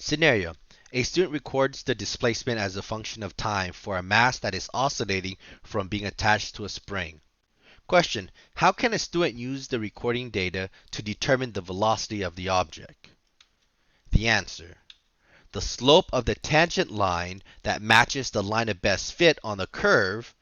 Scenario. A student records the displacement as a function of time for a mass that is oscillating from being attached to a spring. Question. How can a student use the recording data to determine the velocity of the object? The answer. The slope of the tangent line that matches the line of best fit on the curve,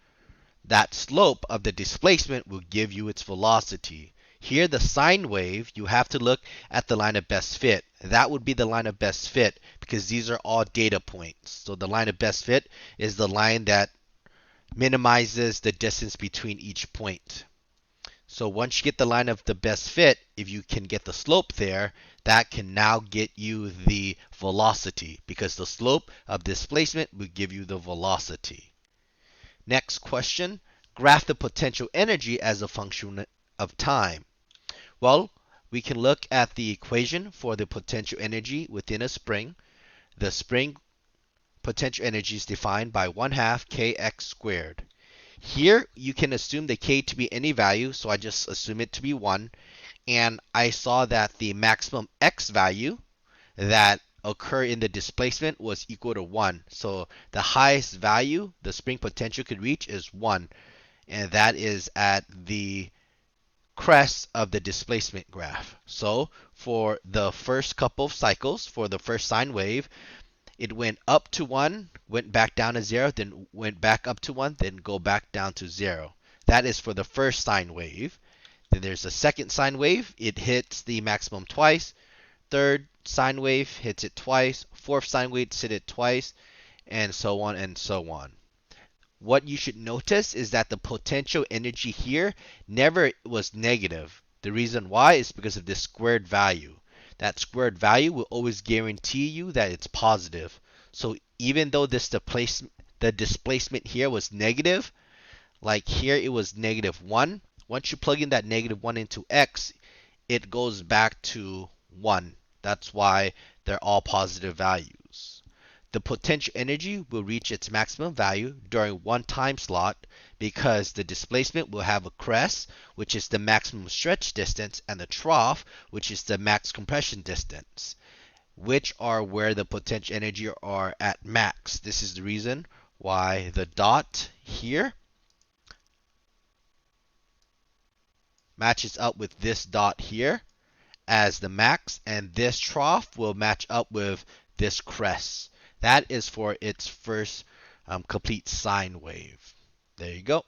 that slope of the displacement will give you its velocity. Here, the sine wave, you have to look at the line of best fit. That would be the line of best fit because these are all data points. So the line of best fit is the line that minimizes the distance between each point. So once you get the line of the best fit, if you can get the slope there, that can now get you the velocity because the slope of displacement will give you the velocity. Next question, graph the potential energy as a function of time. Well, we can look at the equation for the potential energy within a spring. The spring potential energy is defined by 1/2 kx squared. Here, you can assume the k to be any value, so I just assume it to be 1. And I saw that the maximum x value that occur in the displacement was equal to 1. So the highest value the spring potential could reach is 1. And that is at the crest of the displacement graph. So for the first couple of cycles, for the first sine wave, it went up to 1, went back down to 0, then went back up to 1, then go back down to 0. That is for the first sine wave. Then there's a second sine wave. It hits the maximum twice. Third sine wave hits it twice. Fourth sine wave hits it twice, and so on and so on. What you should notice is that the potential energy here never was negative. The reason why is because of this squared value. That squared value will always guarantee you that it's positive. So even though the displacement here was negative, like here it was -1. Once you plug in that -1 into x, it goes back to 1. That's why they're all positive values. The potential energy will reach its maximum value during one time slot because the displacement will have a crest, which is the maximum stretch distance, and the trough, which is the max compression distance, which are where the potential energy are at max. This is the reason why the dot here matches up with this dot here as the max, and this trough will match up with this crest. That is for its first complete sine wave. There you go.